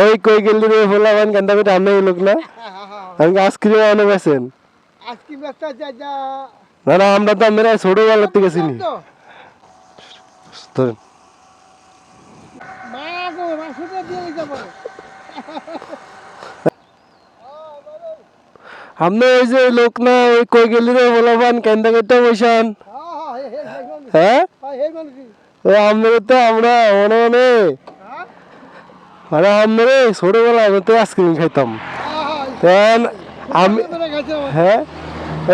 ওই কই গেলি রে ফলাবান কান্দা করে আমনে লোক না আমি আইসক্রিম আনে বেছেন আজকে ব্যস্ত যা যা না না আমরা তো আমরা ছোটবেলা থেকে চিনি ধরেন মা গো মাসুটা দিয়ে যাব আমনে ওই যে লোক না ওই কই গেলি রে ফলাবান কান্দা করতে বসান হ্যাঁ ও আমরা তো আমরা মনে মনে আরে আমরা ছোটবেলা আমি তো আইসক্রিম খাইতাম তেন আমি হ্যাঁ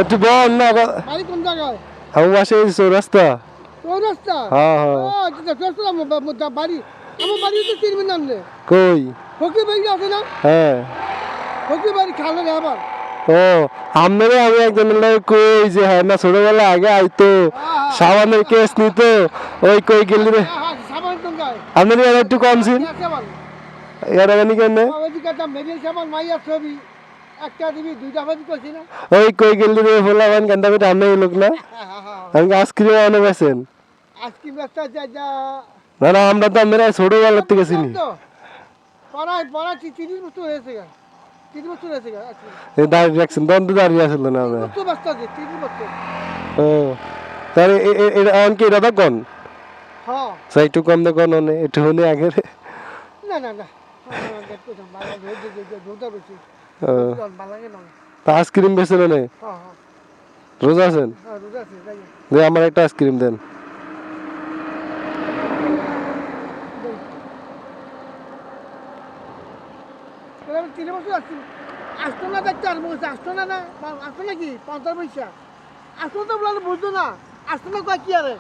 একটু বল না বাড়ি কোন জায়গায় আমি বাসে চৌরাস্তা চৌরাস্তা হ্যাঁ হ্যাঁ বাড়ি আমার বাড়ি তো চিনবেন না আপনি কই ফকির বাড়ি আছে না হ্যাঁ ফকির বাড়ি খালে না আবার ও আমারে আমি একজনের লাগে কই যে হ্যাঁ না ছোটবেলা আগে আইতো সাবানের কেস নিত ওই কই গেলি রে সাবান টঙ্গায় আপনার এর একটু কম ছিল সাবান এর আগে কেন ওইদিকে একটা মেডিল সাবান মাইয়া ছবি একটা দিবি দুইটা ভাবি করছি না ওই কই গেলি রে ফলাবান কান্দা করে আমনে লোক না আমি আইসক্রিম আনে বেছেন আজকে ব্যস্ত যা যা না না আমরা তো আমরা ছোটবেলা থেকে চিনি পড়ায় 30 বছর হয়েছে গা 30 বছর হয়েছে গা এই দাঁড়িয়ে রাখছেন তখন তো দাঁড়িয়ে আসল না আমরা কত ব্যস্ত আছে 30 বছর ও তাহলে এটা অনকে এটা তো কোন হ্যাঁ সাই একটু কম দে কোন নে একটু হনে আগে রে না না না দেখো তো বালা রোজা বেশি বালাগে না তা আইসক্রিম বেছেন না হ্যাঁ হ্যাঁ রোজা আছেন রোজা আছে তাই দে আমার একটা আইসক্রিম দেন তাহলে 30 বছর আসছি আসতো না দেখতে আর বলছে আসতো না না আসতো নাকি 50 পয়সা আসতো তো বলে বুঝতো না আসতো না কয় কি আরে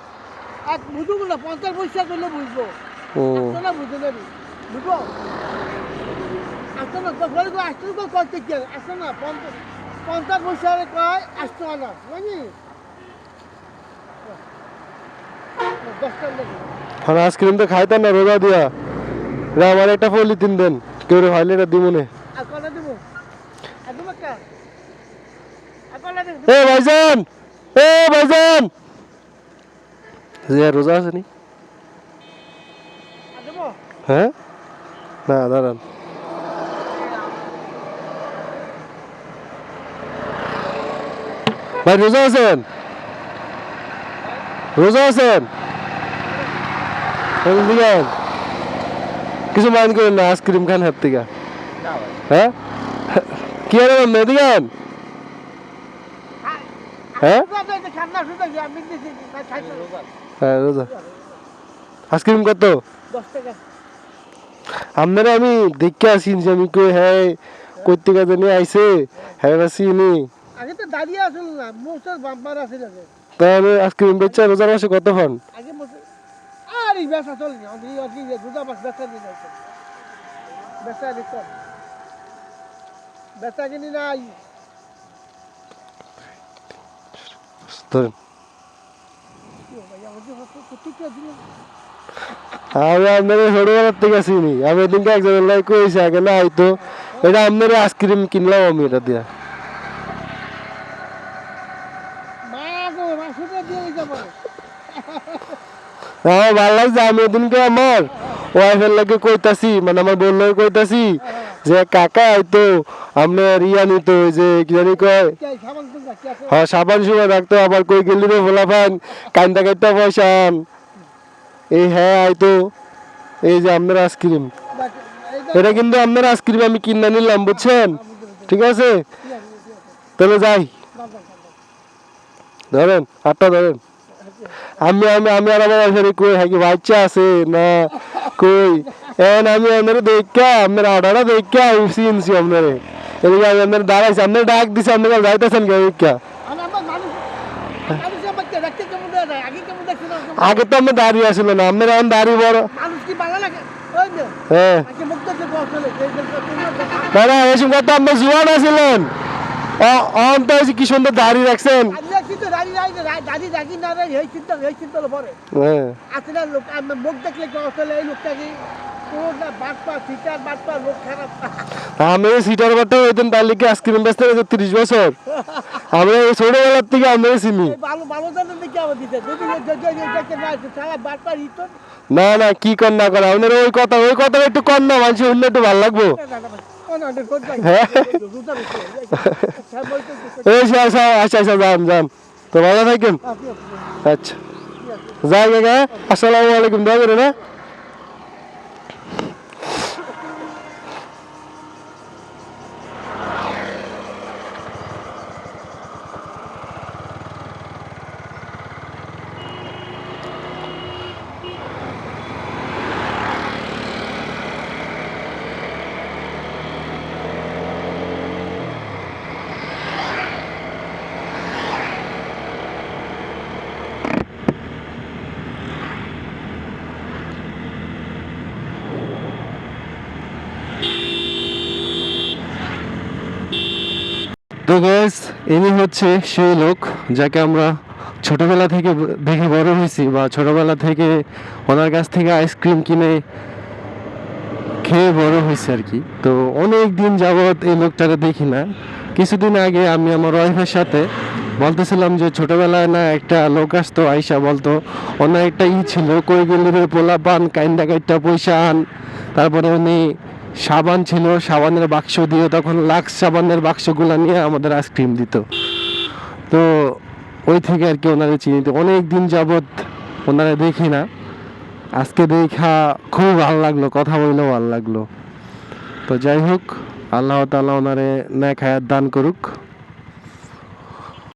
এক বুঝবো না 50 পয়সা করলে বুঝবো ও আসতো না বুঝতে যাবি বুঝবো আসতো না বলে আসতো না করতে কি আসতো না 50 পয়সা আরে কয় আসতো না বুঝলি 10 টাকা আর আইসক্রিম তো খাইতাম না রোজা দিয়া রে আমার একটা পলিথিন দেন কেউ রে ভাইলে এটা দিমুনে আর কটা দেবো আর দেবো একটা আর কটা দেবো এ ভাইজান যে রোজা আছে নি আর দেবো হ্যাঁ না দাঁড়ান ভাই রোজা আছেন দিগান কিছু মাইন্ড করেন না আইসক্রিম খান হাত থেকে হ্যাঁ কি আর দিগান হ্যাঁ ঠান্ডা শুধু আমি দিছি হ্যাঁ রোজা আইসক্রিম কত 10 টাকা আপনারা আমি দেখে আসি যে আমি কই হ্যাঁ কইতে কাজে নিয়ে আইছে হ্যাঁ আসিনি আগে তো দাঁড়িয়ে আসল না মোস্টার বাম্পার আছে লাগে তাহলে আইসক্রিম বেচা রোজার মাসে কত ফোন আগে মোস্টার আর এই ব্যবসা চলে না অতি দুটা বাস ব্যবসা দিয়ে যাচ্ছে ব্যবসা দিতে ব্যবসা কিনি নাই ধরেন ভাই আমাদের প্রত্যেকটা দিন আমি আপনার ছোটবেলার থেকে আসিনি আমি এদিনকে একজনের লাগে কইছি আগে না হয়তো এটা আপনার আইসক্রিম কিনলাম আমি এটা দিয়া মা গো মাসুটা দিয়ে যাব আমার ভালো লাগছে আমি এদিনকে আমার ওয়াইফের লাগে কইতাছি মানে আমার বোন লাগে কইতাছি যে কাকা হয়তো আপনার ইয়া নিত ওই যে কি জানি কয় সাবান টুঙ্গা কি আছে হ্যাঁ সাবান সুবা রাখতো আবার কই গেলি রে ফোলাফান কান্দা কাটটা পয়সান এই হ্যাঁ হয়তো এই যে আপনার আইসক্রিম এটা কিন্তু আপনার আইসক্রিম আমি কিনে নিলাম বুঝছেন ঠিক আছে তাহলে যাই ধরেন আটটা ধরেন আমি আমি আমি আর আমার ওয়াইফের কই হ্যাঁ কি বাচ্চা আছে না কই এখন আমি আপনার দেখা আপনার আটাটা দেখা চিনছি আপনার এদিকে আমি আপনার দাঁড়াইছি আপনার ডাক দিছি আপনার যাইতেছেন কে দেখা আগে তো আমরা দাঁড়িয়ে আসল না আপনার এখন দাঁড়িয়ে বড় হ্যাঁ না না এই সময় তো আপনি জুয়ান আছিলেন অন্ত হয়েছে কি সুন্দর দাঁড়িয়ে রাখছেন মুখ দেখলে তোর না বাটপা সিটার বাটপা লোক খারাপ আমি সিটার বাটা হইতেন তার লিগে আইসক্রিম বেচতে গেছে 30 বছর। আমি এই ছোটবেলার থেকে আমি চিনি। এই ভালো ভালো জানেন দেখি আমার দিতে যদি দেখতে না আসে সারা বাটপা ইতো না না কি কর না করে আপনার ওই কথা একটু কর না, মানুষ শুনলে একটু ভালো লাগবো। হ্যাঁ এই আচ্ছা আচ্ছা আচ্ছা যান যান, তো ভালো থাকেন। আচ্ছা যাই গে, আসসালামু আলাইকুম, দোয়া করে না। তো গাইস, ইনি হচ্ছে সেই লোক যাকে আমরা ছোটবেলা থেকে দেখে বড় হয়েছি, বা ছোটবেলা থেকে ওনার কাছ থেকে আইসক্রিম কিনে খেয়ে বড় হয়েছে আর কি। তো অনেক দিন যাবৎ এই লোকটাকে দেখি না। কিছুদিন আগে আমি আমার ওয়াইফের সাথে বলতেছিলাম যে ছোটবেলায় না একটা লোক আসতো, আইসা বলতো ওনার একটা ছিল কই গেলি রে পোলা পান কাইন্দা কাইটটা পয়সা আন। তারপরে উনি সাবান ছিল, সাবানের বাক্স দিয়ে, তখন লাক্স সাবানের বাক্সগুলো নিয়ে আমাদের আইসক্রিম দিত। তো ওই থেকে আর কি ওনারে চিনি। তো অনেক দিন যাবৎ ওনারা দেখি না, আজকে দেখা খুব ভালো লাগলো, কথা বললেও ভালো লাগলো। তো যাই হোক, আল্লাহ তাআলা ওনারে নেক হায়াত দান করুক।